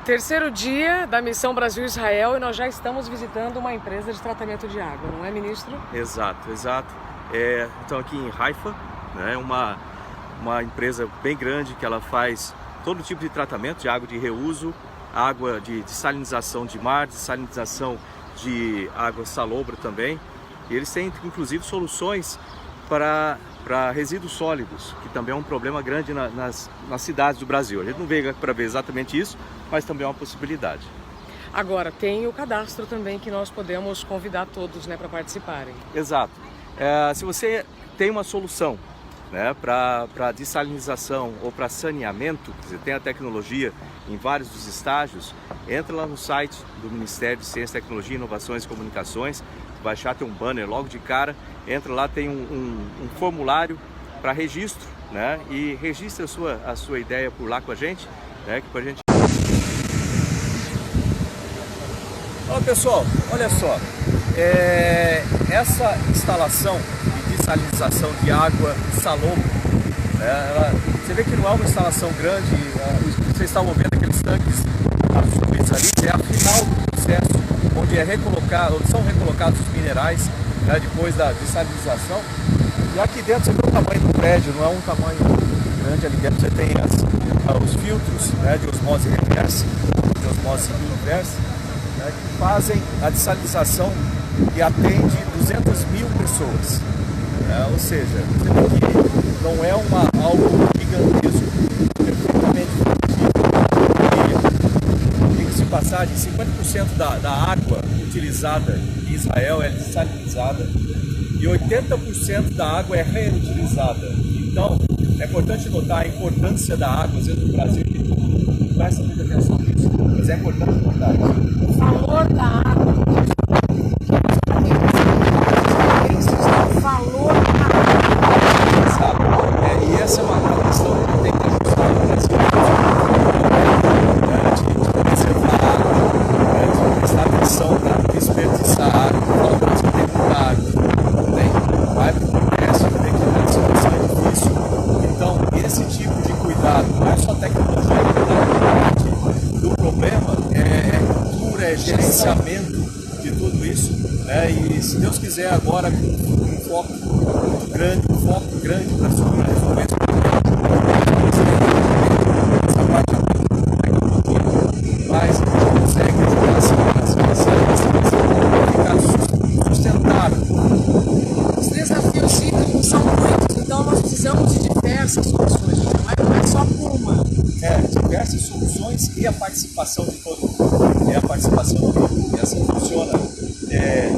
Terceiro dia da missão Brasil-Israel e nós já estamos visitando uma empresa de tratamento de água, não é, ministro? Exato, exato. Então aqui em Haifa, né, uma empresa bem grande que ela faz todo tipo de tratamento de água de reuso, água de salinização de mar, de salinização de água salobra também. E eles têm inclusive soluções para resíduos sólidos, que também é um problema grande nas cidades do Brasil. A gente não veio para ver exatamente isso, mas também é uma possibilidade. Agora, tem o cadastro também que nós podemos convidar todos, né, para participarem. Exato. Se você tem uma solução, né, para dessalinização ou para saneamento, você tem a tecnologia em vários dos estágios, entra lá no site do Ministério de Ciência, Tecnologia, Inovações e Comunicações, vai achar, tem um banner logo de cara, entra lá, tem um formulário para registro, né, e registra a sua ideia por lá com a gente, né, que pra gente... Olá pessoal, olha só, essa instalação de dessalinização de água salobra, você vê que não é uma instalação grande, vocês estavam vendo aqueles tanques azuis ali, é a final do processo, onde são recolocados os minerais, né, depois da dessalinização. E aqui dentro você vê o tamanho do prédio, não é um tamanho grande, ali dentro você tem os filtros, né, de osmose reversa, de osmose inversa, né, que fazem a dessalinização e atende 200 mil pessoas. Ou seja, você vê que não é algo gigantesco, perfeitamente factível. Diga-se de passagem, 50% da água utilizada em Israel é dessalinizada e 80% da água é reutilizada. Então, é importante notar a importância da água dentro do Brasil, que não presta muita atenção nisso, mas é importante notar isso. O valor da água, o valor da água. Sabe? E essa é uma questão que tem que ajustar no Brasil, de preservar a água, de prestar atenção para desperdiçar a água. Fala, o Brasil tem muita água, vai para o Nordeste, tem que ter situação difícil. Então, esse tipo de cuidado, não é só tecnologia, do problema é cultura, é gerenciamento de tudo isso, né? E se Deus quiser agora com um foco grande para resolver esse problema, essa parte da tecnologia, mas a gente consegue ajudar a ficar sustentável. Os desafios cíclicos são muitos, então nós precisamos de diversas soluções, não é só uma. Diversas soluções e a participação de todo mundo. A participação de todo mundo. E assim funciona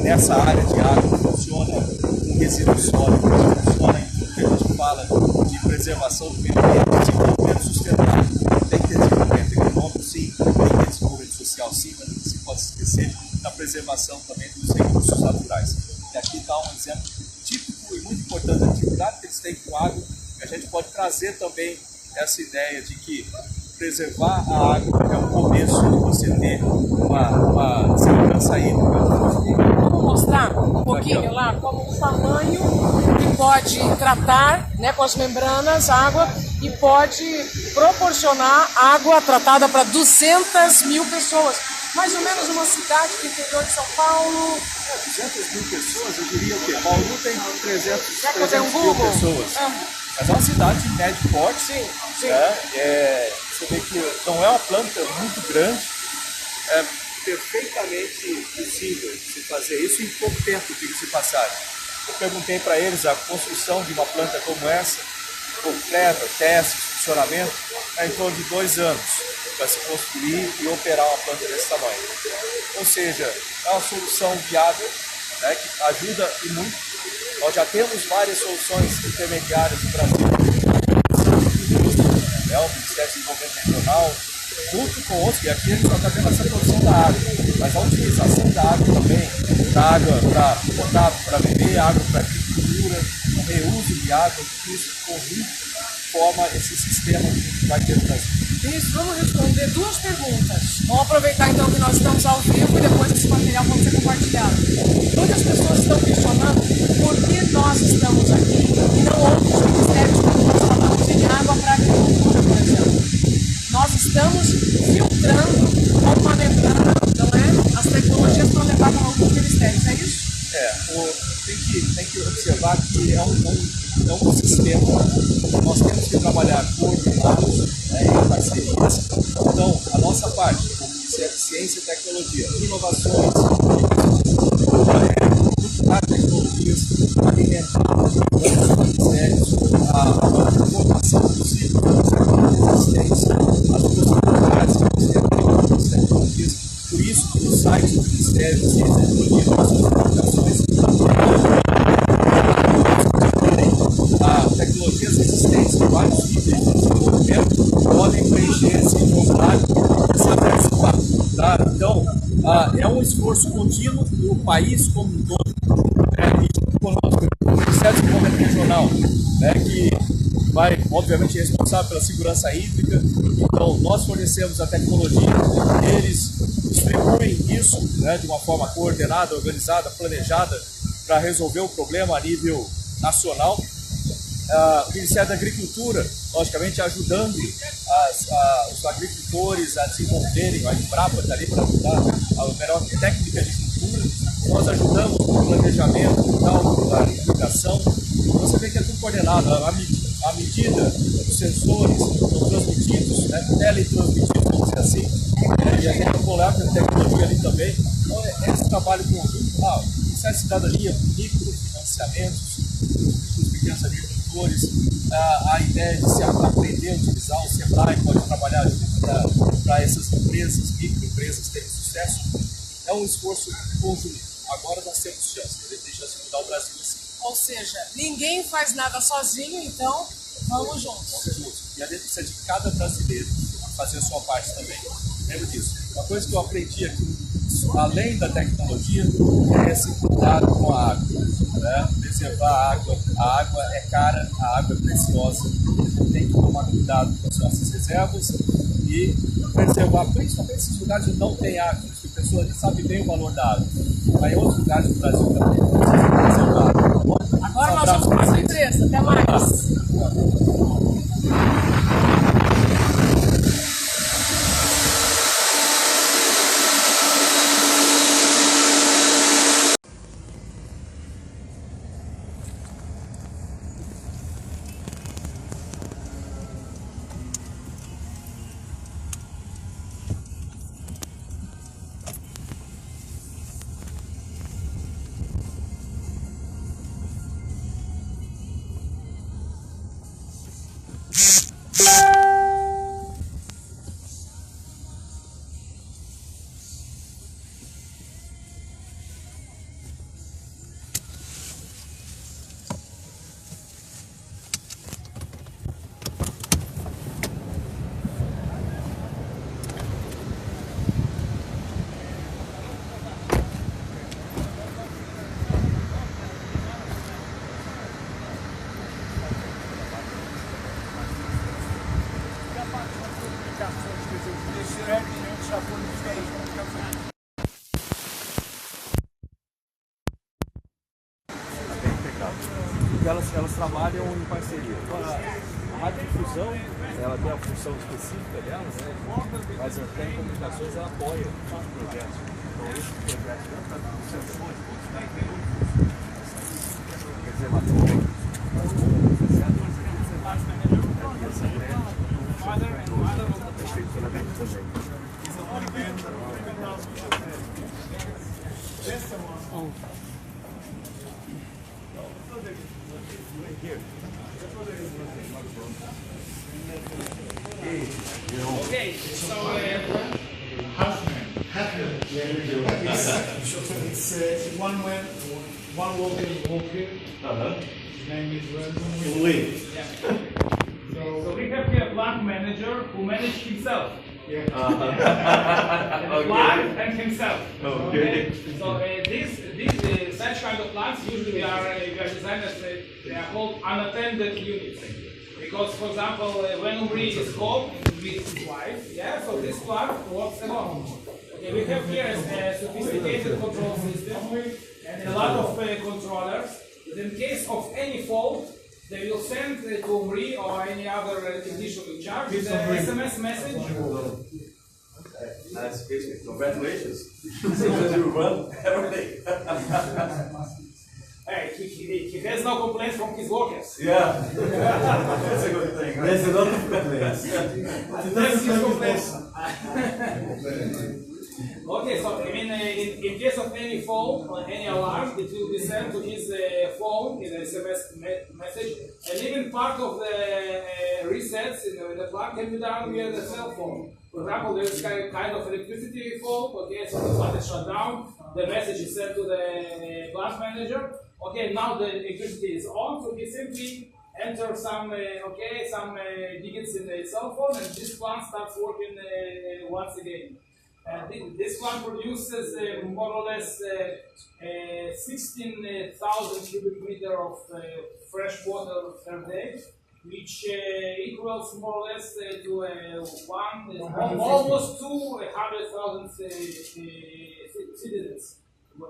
nessa área de água, funciona em resíduos sólidos, funciona em tudo que a gente fala de preservação do meio ambiente, desenvolvimento sustentável. Tem que ter desenvolvimento econômico, sim, tem que ter desenvolvimento social, sim, mas não se pode esquecer da preservação também dos recursos naturais. E aqui está um exemplo típico e muito importante da atividade que eles têm com água, que a gente pode trazer também essa ideia de que preservar a água é o começo de você ter uma segurança hídrica. Vamos mostrar um pouquinho lá como o tamanho que pode tratar, né, com as membranas água e pode proporcionar água tratada para 200 mil pessoas. Mais ou menos uma cidade do interior de São Paulo. 200 mil pessoas, eu diria o quê? Bauru tem 300 mil pessoas. Mas é uma cidade de médio porte. Sim. Você vê que não é uma planta muito grande, é perfeitamente possível se fazer isso em pouco tempo, diga-se de passagem. Eu perguntei para eles a construção de uma planta como essa, completa, teste, funcionamento, em torno de 2 anos para se construir e operar uma planta desse tamanho. Ou seja, é uma solução viável, né, que ajuda e muito. Nós já temos várias soluções intermediárias no Brasil. O Ministério do Desenvolvimento Regional, junto com outros, e aqui a gente só está vendo essa produção da água, mas a utilização da água também, da água para potável, para beber, água para agricultura, o reuso de água, tudo isso conjunto forma esse sistema que vai ter no Brasil. Isso, vamos responder 2 perguntas. Vamos aproveitar então que nós estamos ao vivo e depois esse material pode ser compartilhado. Muitas pessoas estão questionando por que nós estamos aqui e não outros ministérios quando nós falamos de água para agricultura, por exemplo. Nós estamos filtrando Então, a nossa parte, como ciência e tecnologia, inovações, buscar tecnologias, alimentar os ministérios, a formação possível da existência, as possibilidades que você tem com as tecnologias. Por isso, o site do Ministério de Ciência e Tecnologia, as suas publicações, tecnologias existentes em vários níveis de desenvolvimento podem preencher esse formulário e começar a participar. Tá? Então, é um esforço contínuo do país como um todo, e conosco, o Ministério do Desenvolvimento Regional, que vai, obviamente, responsável pela segurança hídrica. Então, nós fornecemos a tecnologia, eles distribuem isso de uma forma coordenada, organizada, planejada, para resolver o problema a nível nacional. O Ministério da Agricultura, logicamente, ajudando os agricultores a desenvolverem, a Embrapa está ali para ajudar a melhor técnica de cultura. Nós ajudamos no planejamento, cálculo da irrigação. Você vê que é tudo coordenado. À medida dos sensores são transmitidos, teletransmitidos, vamos dizer assim, e a gente coloca a tecnologia ali também. Então, esse trabalho conjunto, isso é cidadania, microfinanciamentos, os pequenos agricultores, a ideia de se aprender a utilizar o Sebrae, pode trabalhar para essas empresas, microempresas terem sucesso. É um esforço conjunto. Agora nós temos chance, tem chance de mudar o Brasil assim. Ou seja, ninguém faz nada sozinho, então vamos juntos. Vamos juntos. E a gente precisa de cada brasileiro fazer a sua parte também. Lembra disso? Uma coisa que eu aprendi aqui, além da tecnologia, é esse cuidado com a água. Preservar a água. A água é cara, a água é preciosa. A gente tem que tomar cuidado com as nossas reservas e preservar, principalmente esses lugares onde não tem água. Porque a pessoa ali sabe bem o valor da água. Mas em outros lugares do Brasil também precisa preservar. Agora nós vamos para a sua empresa. Até mais. Elas trabalham em parceria. Então, a radiodifusão, ela tem a função específica dela, mas a telecomunicações ela apoia os projetos. Então, esse projeto está funcionando. Quer dizer, Okay, so it's one walker. His name is Lee. So we have here a plant manager who managed himself. Yeah. The plant and himself. Okay. So these such kind of plants usually are designed as they are called unattended units. Because, for example, when Uri is home with his wife, so this plant works alone. Okay, we have here a sophisticated control system and a lot of controllers. In case of any fault, they will send to Uri or any other technician in charge with an SMS message. That's great. Congratulations. You run everything. Hey, he has no complaints from his workers. Yeah. That's a good thing. There's a lot of complaints. Okay, so I mean, in case of any fault or any alarm, it will be sent to his phone in a SMS message, and even part of the resets in the plant can be done via the cell phone. For example, there is kind of electricity fault. Okay, so the plant is shut down. The message is sent to the plant manager. Okay, now the electricity is on, so he simply enters some digits in the cell phone, and this plant starts working once again. This plant produces more or less 16,000 cubic meters of fresh water per day, which equals more or less to almost 200,000 citizens.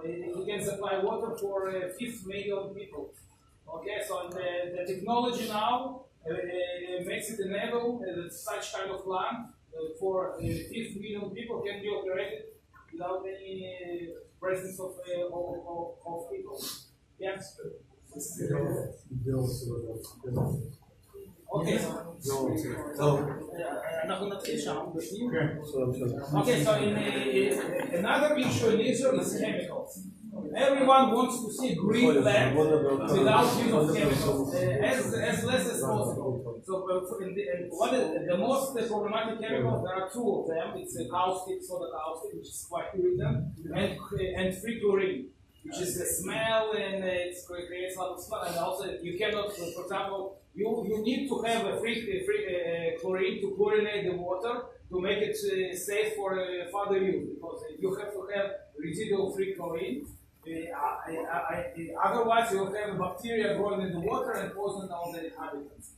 You can supply water for 50 million people. Okay, so the technology now makes it enable that such kind of plant for 50 million people can be operated without any presence of people. Yes. Okay, so another issue in Israel is chemicals. Everyone wants to see green land without use of chemicals, as less as possible. So, the most problematic chemicals, there are two of them. It's caustic, soda caustic, which is quite irritant, and free chlorine, which is a smell and it creates a lot of smell. And also, you cannot, for example, you need to have a free chlorine to chlorinate the water to make it safe for further use, because you have to have residual free chlorine. Otherwise, you will have bacteria growing in the water and poison all the inhabitants.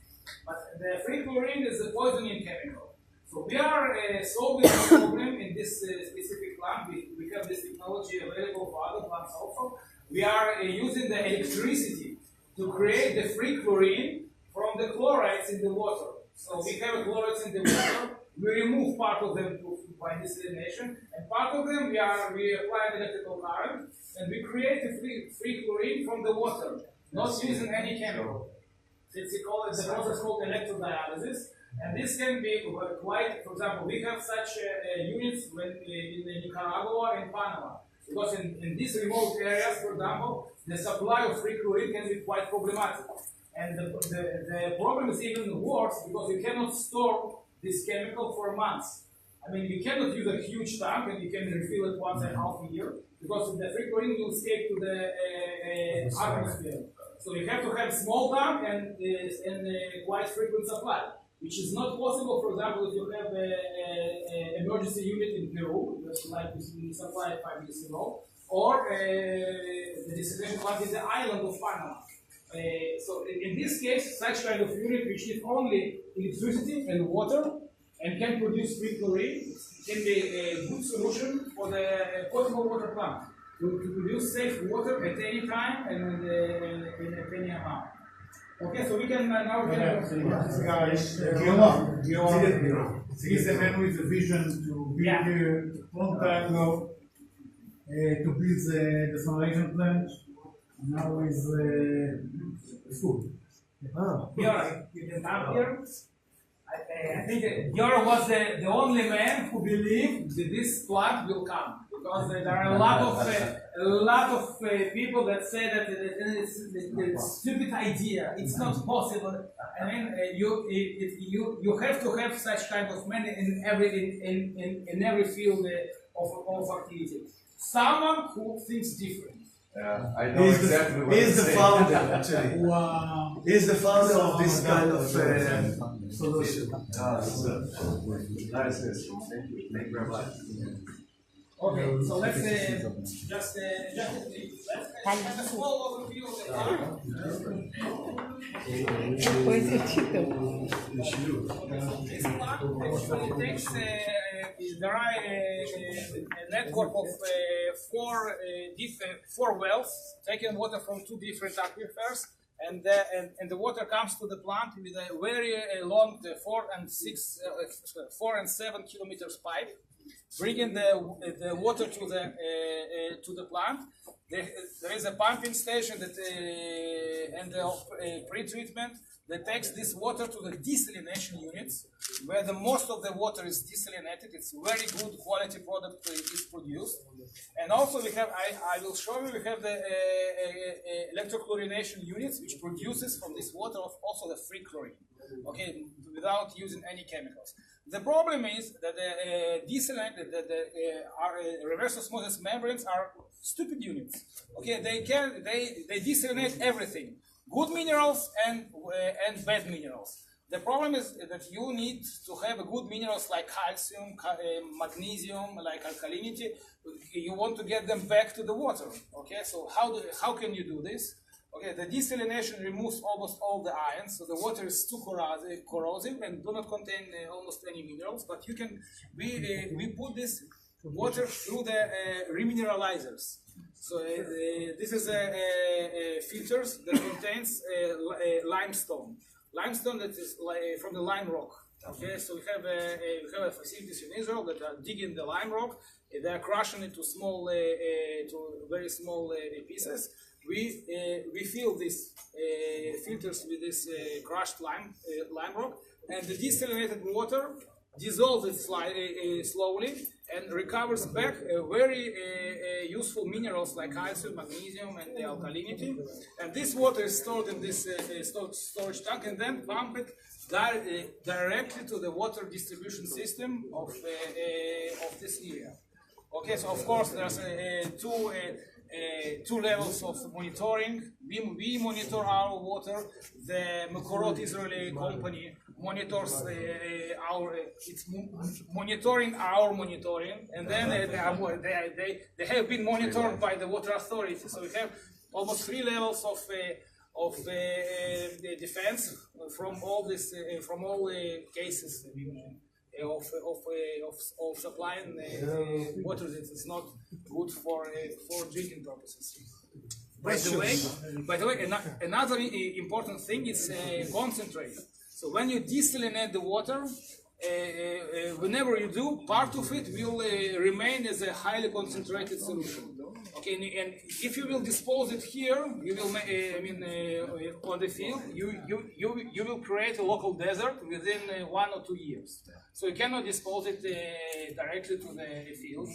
But the free chlorine is a poisoning chemical. So we are solving this problem in this specific plant. We have this technology available for other plants also. We are using the electricity to create the free chlorine from the chlorides in the water. So we have chlorides in the water. We remove part of them by desalination, and part of them we apply an electrical current, and we create a free chlorine from the water, not using any chemical. It's the process called electrodialysis, and this can be quite, for example, we have such units in Nicaragua and Panama, because in these remote areas, for example, the supply of free chlorine can be quite problematic. And the problem is even worse, because you cannot store this chemical for months. I mean, you cannot use a huge tank and you can refill it once and a half a year, because the free chlorine will escape to the atmosphere. So you have to have small tank and quite frequent supply, which is not possible, for example, if you have an emergency unit in Peru, like we supplied 5 years ago, or the desalination plant in the island of Panama. So in this case, such kind of unit which needs only electricity and water and can produce free chlorine can be a good solution for the potable water plant to produce safe water at any time and in any amount. Okay, so we can now get He's a man with a vision to build here long time ago to build the desalination plant. Now is food. Giora, you can come here. I think Giora was the only man who believed that this plant will come, because there are a lot of people that say that it's a stupid idea. It's not possible. I mean, you have to have such kind of men in every field of activity. Someone who thinks different. Yeah, I know exactly what He's the founder, actually. Wow. He's the founder of this kind of solution. Nice. Thank you. Thank you very much. Okay, so let's just have a small overview of the plant. Depois eu te dou. This plant actually takes there are a network of four wells taking water from 2 different aquifers, and the water comes to the plant with a very long 4 and 7 kilometers pipe. bringing the water to the plant. There is a pumping station that and the pre-treatment that takes this water to the desalination units, where the most of the water is desalinated. It's very good quality product is produced. And also we have, I will show you, we have the electrochlorination units, which produces from this water also the free chlorine, okay, without using any chemicals. The problem is that the reverse osmosis membranes are stupid units. Okay, they desalinate everything, good minerals and bad minerals. The problem is that you need to have a good minerals like calcium, magnesium, like alkalinity. You want to get them back to the water. Okay, so how can you do this? Okay, the desalination removes almost all the ions, so the water is too corrosive and do not contain almost any minerals. But you can we put this water through the remineralizers. So this is filters that contains limestone. Limestone that is from the lime rock. Okay, so we have facilities in Israel that are digging the lime rock. They are crushing it to small, to very small pieces. We fill these filters with this crushed lime rock, and the desalinated water dissolves it slowly and recovers back very useful minerals like calcium, magnesium, and the alkalinity. And this water is stored in this storage tank and then pumped directly to the water distribution system of this area. Okay, so of course there's two levels of monitoring. We monitor our water. The Mekorot Israeli company monitors it's monitoring our monitoring, and then they have been monitored by the water authority. So we have almost 3 levels of the defense from all this from all cases of supplying water that is not good for drinking purposes. By the way, another important thing is concentrate. So when you desalinate the water, whenever you do, part of it will remain as a highly concentrated solution. Okay, and if you will dispose it here, you will, on the field, you will create a local desert within 1 or 2 years. So you cannot dispose it directly to the field.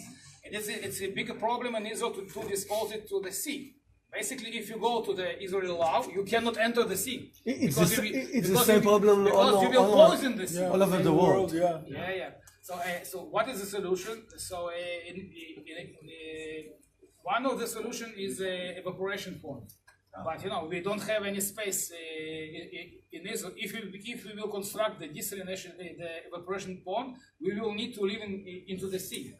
And it's a big problem in Israel to dispose it to the sea. Basically, if you go to the Israeli law, you cannot enter the sea. It's the same problem because you will poison the sea. All over the world. Yeah. So what is the solution? So one of the solution is evaporation pond. But we don't have any space in Israel. If we will construct the desalination, the evaporation pond, we will need to live into the sea.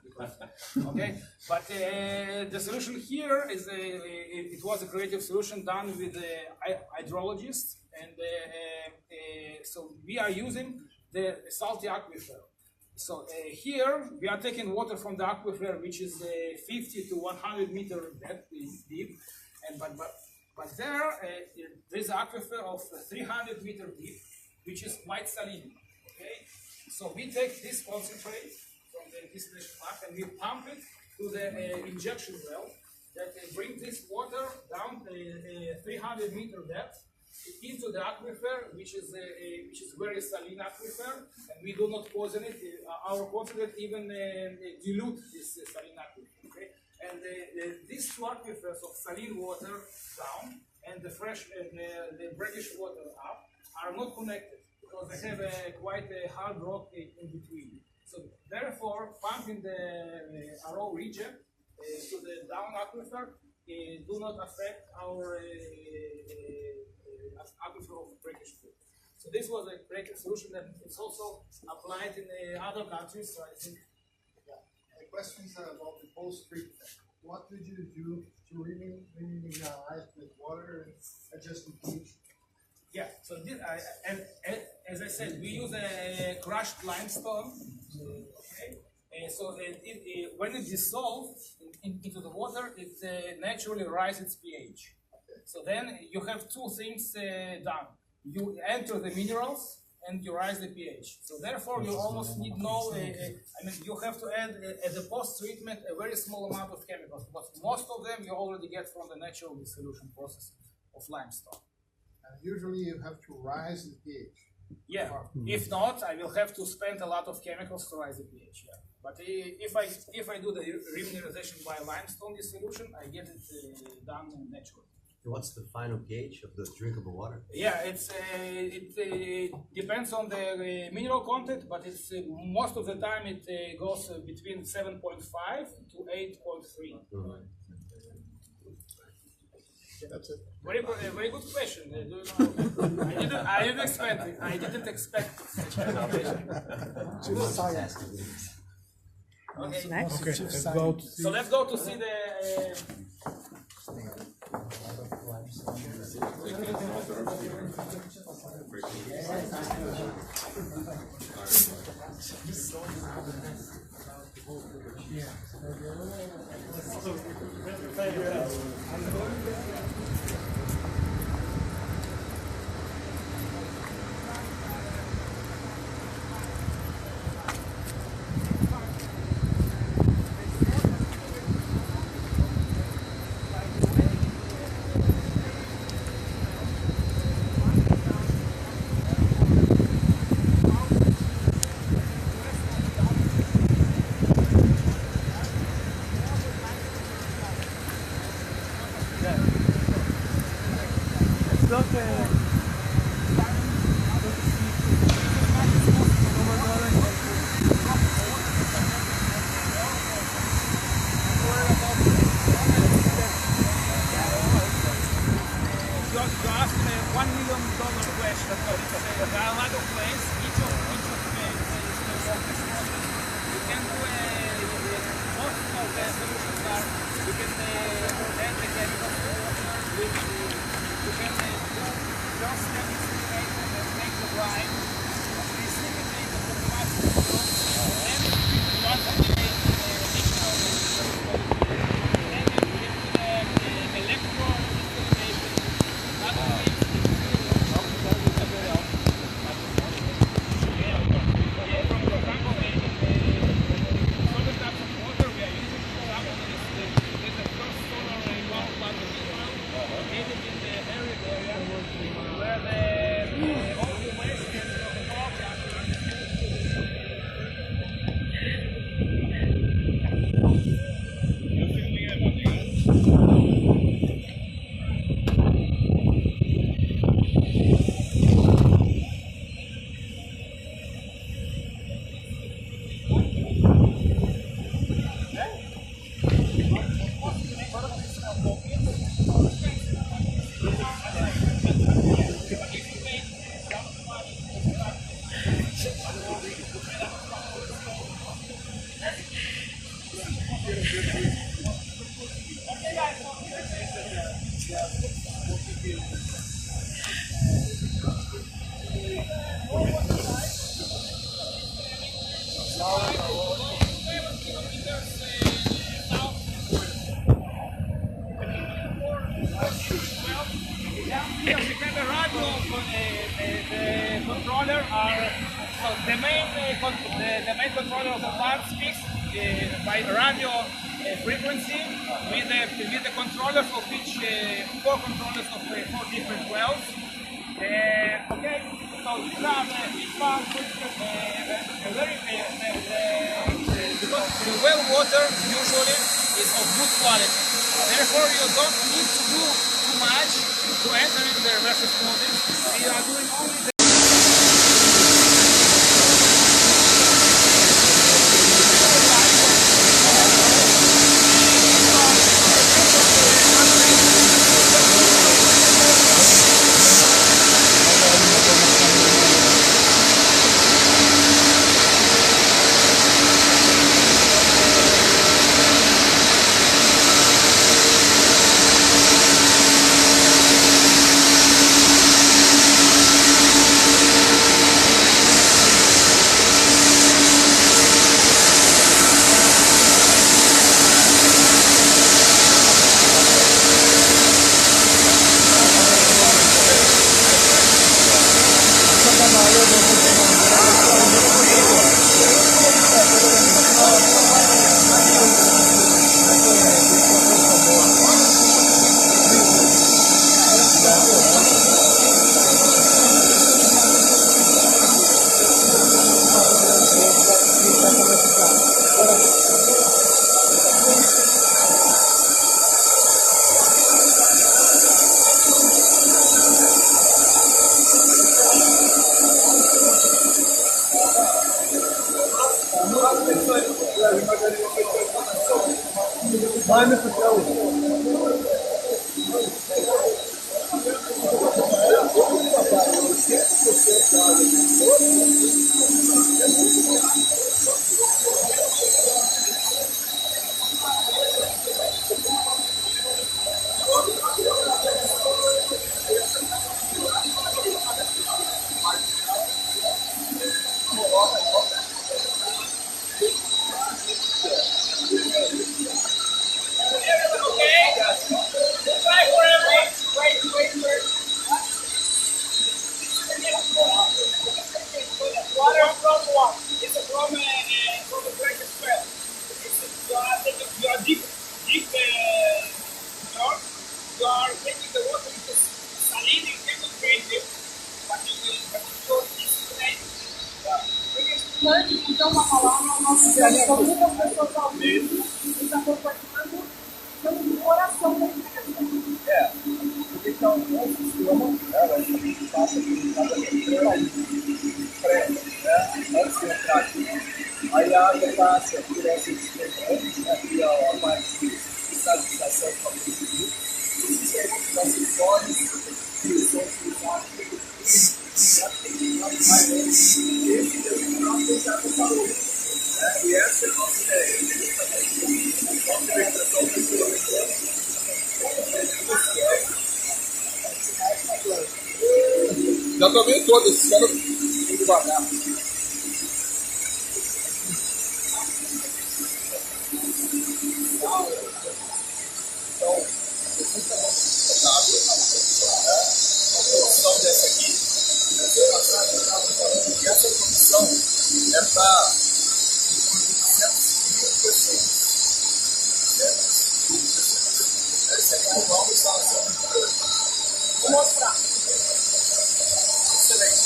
Okay, but the solution here is it was a creative solution done with hydrologists, and so we are using the salty aquifer. So here we are taking water from the aquifer, which is 50 to 100 meter deep, and but there's an aquifer of 300 meter deep, which is quite saline. Okay, so we take this concentrate from the distillation plant and we pump it to the injection well that brings this water down 300 meter depth into the aquifer, which is very saline aquifer, and we do not poison it. Our concentrate even dilute this saline aquifer. Okay, and these two aquifers of saline water down and the fresh and the brackish water up are not connected because they have quite a hard rock in between. So therefore, pumping the RO reject to the down aquifer do not affect our aquifer of brackish water. So this was a breakage solution that it's also applied in other countries. So I think. The questions about the post-treatment. What did you do to remineralize with water and adjust the pH? Yeah, so this, as I said, we use a crushed limestone. Okay, so when it dissolves into the water, it naturally rises its pH. So then you have two things done. You enter the minerals and you rise the pH. So therefore, you almost need no, you have to add as a post-treatment a very small amount of chemicals, because most of them you already get from the natural dissolution process of limestone. And usually you have to rise the pH. Yeah, if not, I will have to spend a lot of chemicals to rise the pH. Yeah. But if I do the remineralization by limestone dissolution, I get it done naturally. What's the final pH of the drinkable water? Yeah, it depends on the mineral content, but it's most of the time it goes between 7.5 to 8.3. That's it. Very good question. I didn't expect it. I didn't expect such a question. Okay. So let's go to see the. The main controller of the plant speaks by radio frequency with the controllers of each 4 controllers of 4 different wells. Okay, so these are each one because the well water usually is of good quality. Therefore, you don't need to do too much to enter into the reverse osmosis. You are doing only the Water from what? It's from the break as well. You are deep, you are taking the water because saline you cannot drink it, but you show this place. Então, uma palavra ao nosso Deus, com muitas pessoas ao vivo, está compartilhando pelo coração da igreja. Porque então, o sistema, a gente passa por cada pré, antes de entrar aqui. Aí a água passa por essa sistema, aqui a parte de estabilização para o município. Esses acessórios que são utilizados e essa é a nossa ideia. Já tomei todas, esses caras muito devagar. Então, eu fui também a produção dessa aqui. No passado, eu estava falando que essa produção é para 800 mil pessoas. 800 mil pessoas. Essa aqui é uma nova instalação de produção. Vou mostrar. Excelente.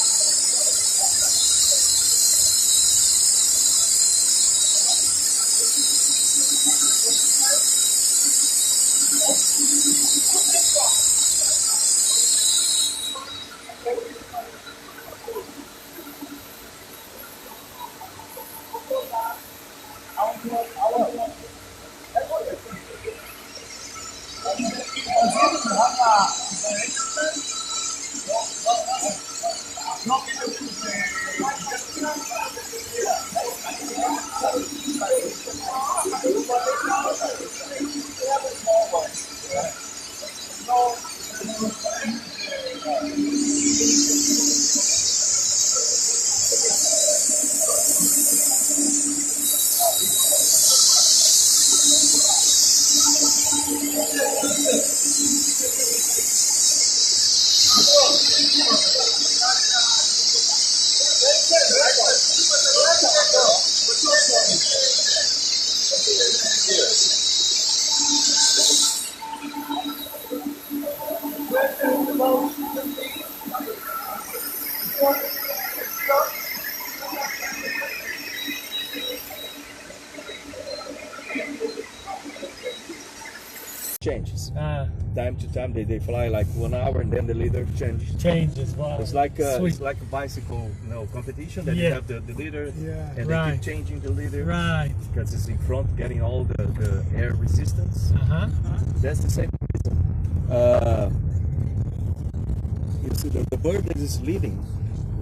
Changes. Time to time they fly like 1 hour and then the leader changes. Wow. It's like a bicycle, competition that you have the leader and they keep changing the leader because it's in front getting all the air resistance. That's the same reason. You see the bird that is leading,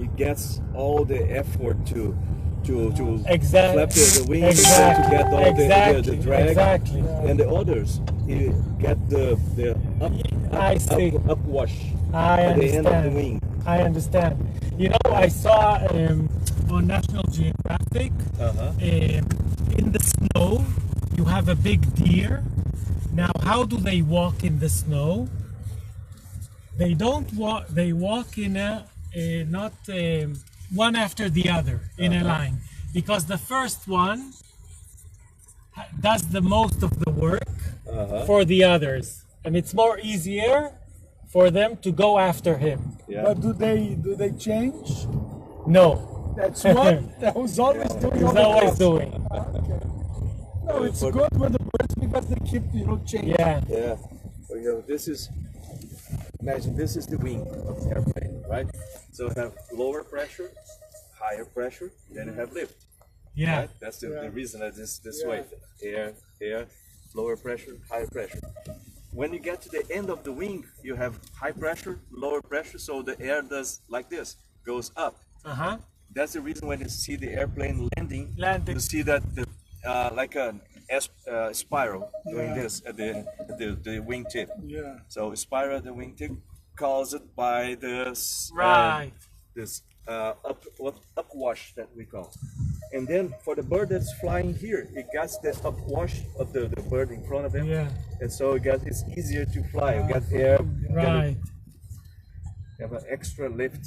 it gets all the effort to flap the wings to get all the drag, and the others you get the upwash at the end of the wing. I understand. You know, I saw on National Geographic in the snow you have a big deer. Now, how do they walk in the snow? They don't walk. They walk in not one after the other in a line, because the first one does the most of the work for the others, and it's more easier for them to go after him. But do they change? No, That's what that was always doing. he's always doing. Okay. No, it's good with the birds because they keep changing. Yeah. So, imagine this is the wing of the airplane, right? So you have lower pressure, higher pressure, then you have lift. Yeah. Right? That's the reason that this way. Air, lower pressure, higher pressure. When you get to the end of the wing, you have high pressure, lower pressure, so the air does like this, goes up. Uh-huh. That's the reason when you see the airplane landing. Landing. You see that like a spiral doing this at the wingtip. Yeah. So spiral at the wingtip caused by this Right. this upwash that we call. And then for the bird that's flying here, it gets the upwash of the bird in front of him. Yeah. And so it's easier to fly. You get air. Right. You have an extra lift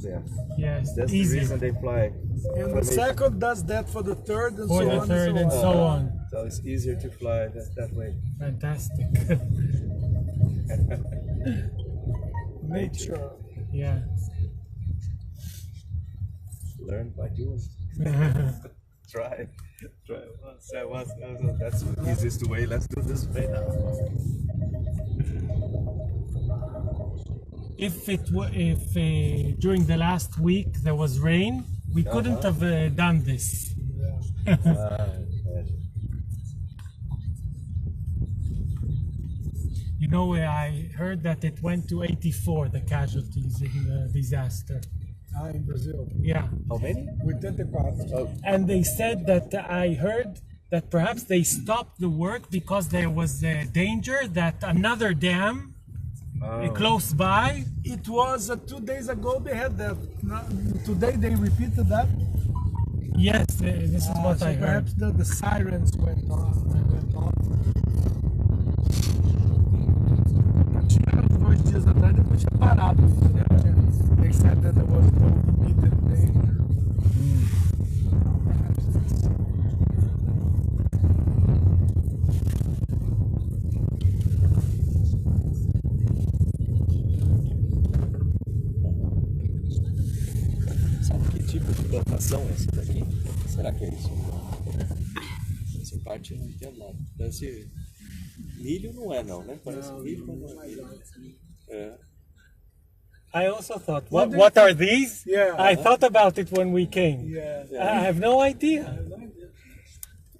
there. Yes. That's Easy. the reason they fly. And the second does that for the third and For so the on third and so on. So it's easier to fly that way. Fantastic. Nature. Yeah. Learn by doing. Try. That's the easiest way. Let's do this way now. If during the last week there was rain, we couldn't have done this. You know, I heard that it went to 84, the casualties in the disaster. In Brazil. Yeah. How many? 84. And they said that I heard that perhaps they stopped the work because there was a danger that another dam close by. It was 2 days ago they had that. Today they repeated that. Yes, this is what So I heard. perhaps the sirens went off. Tinha 2 dias atrás, depois tinha parado. They said that there was no immediate danger. Sabe que tipo de plantação é essa daqui? Será que é isso? Essa parte eu não entendo nada. Parece milho, não é não, né? Parece milho, mas não é milho. É. I also thought, what are these? Yeah. I thought about it when we came. Yeah. I have no idea.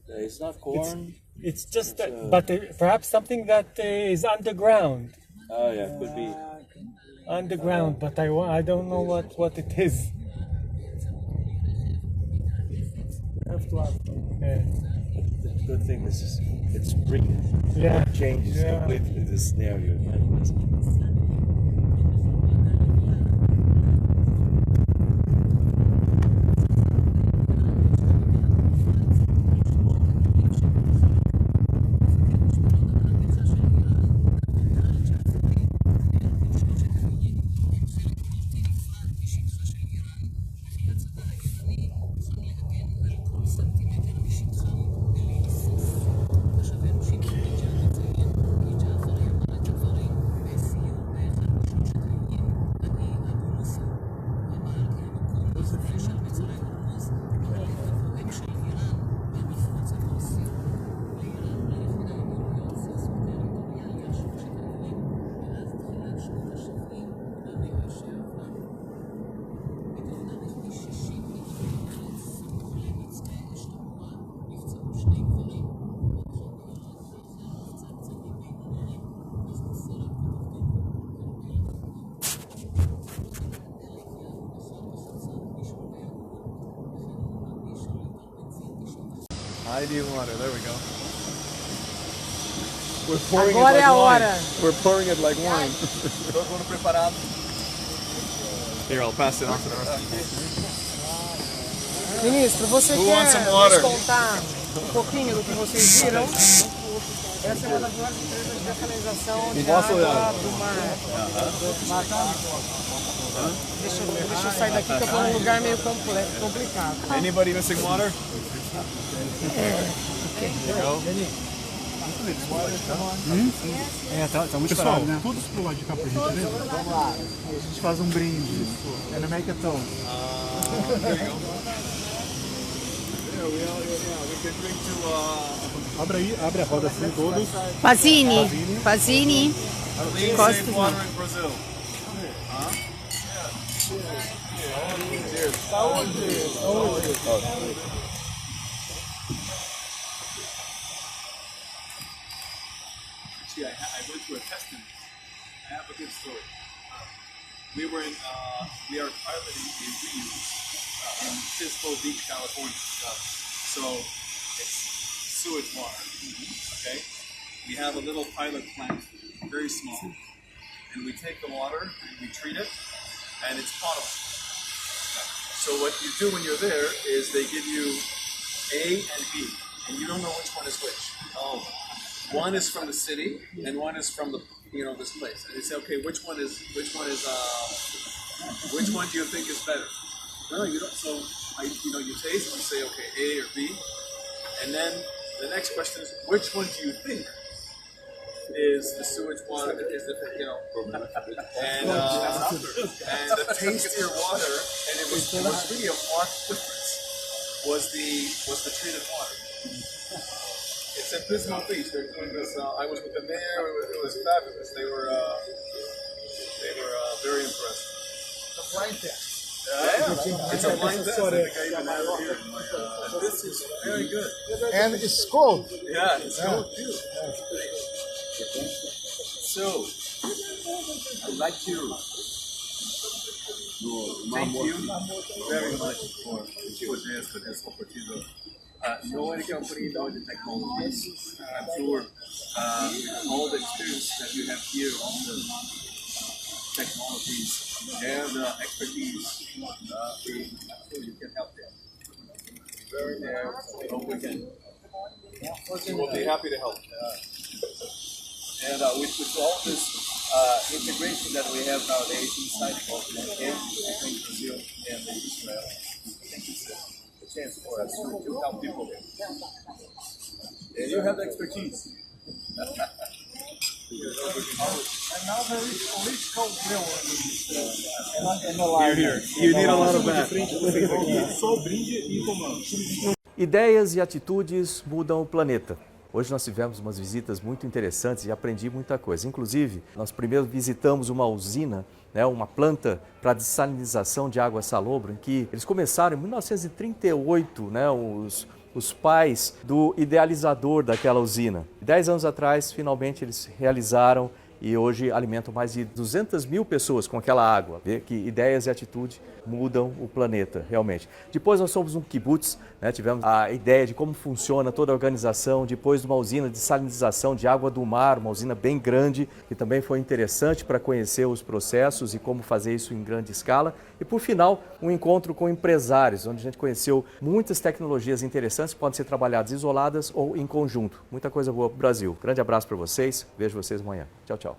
It's not corn. It's just, but perhaps something that is underground. Oh yeah, could be. Underground, but I don't know what it is. Have to ask. Yeah. The good thing is it's spring. Yeah. It changes completely the scenario. Hiding water, there we go. We're pouring Agora it é a like hora. wine. We're pouring it like wine. Todo mundo preparado. Here, I'll pass it on to the rest of you. Ministro, você Who quer wants some water? nos contar um pouquinho do que vocês viram? Essa é uma das maiores empresas de desalinização de água do mar. Deixa eu sair daqui que eu estou num lugar meio complicado. Anybody missing water? There you go. Tá muito parado, né? Todos pro lado de cá pra gente, tá vendo? Vamos lá. A gente faz brinde. And make a tone. There you go. Yeah, we can drink to Abre a roda assim, todos. Pazini. clean, safe water in Brazil. Actually, I went to a testing. I have a good story. We are piloting a reuse in Pismo Beach, California. So it's sewage water. Okay, we have a little pilot plant, very small, and we take the water and we treat it, and it's potable. So what you do when you're there is they give you A and B, and you don't know which one is which. Oh, one is from the city, and one is from the this place. And they say, okay, which one do you think is better? No, you don't. So you taste and you say, okay, A or B, and then the next question is, which one do you think is the sewage water? Is the and the tastier water, and it was really a marked difference. Was the treated water? It's at Pismo Beach. They're doing this. I was with the mayor. It was fabulous. They were very impressed. The blind test. Yeah, it's a blind test. I think I even have it here. This is very good. And it's cold. Yeah, it's cold too. So, I'd like to thank you very much for this opportunity. Know any company, know the technologies. I'm sure all the experience that you have here on the technologies and expertise, you can help them. Very there. Hope we can. We'll be happy to help. And with all this integration that we have nowadays inside the continent and between Brazil and Israel, I think it's a chance for us to help people there. And you have the expertise. And now there is political will in the line. Here. You need a lot of that. Ideias e atitudes mudam o planeta. Hoje nós tivemos umas visitas muito interessantes e aprendi muita coisa. Inclusive, nós primeiro visitamos uma usina, uma planta para dessalinização de água salobra, em que eles começaram em 1938, os pais do idealizador daquela usina. 10 anos atrás, finalmente, eles realizaram e hoje alimentam mais de 200 mil pessoas com aquela água. Vê que ideias e atitude mudam o planeta, realmente. Depois nós somos um kibutz, tivemos a ideia de como funciona toda a organização, depois de uma usina de salinização de água do mar, uma usina bem grande, que também foi interessante para conhecer os processos e como fazer isso em grande escala. E por final, um encontro com empresários, onde a gente conheceu muitas tecnologias interessantes que podem ser trabalhadas isoladas ou em conjunto. Muita coisa boa para o Brasil. Grande abraço para vocês, vejo vocês amanhã. Tchau, tchau.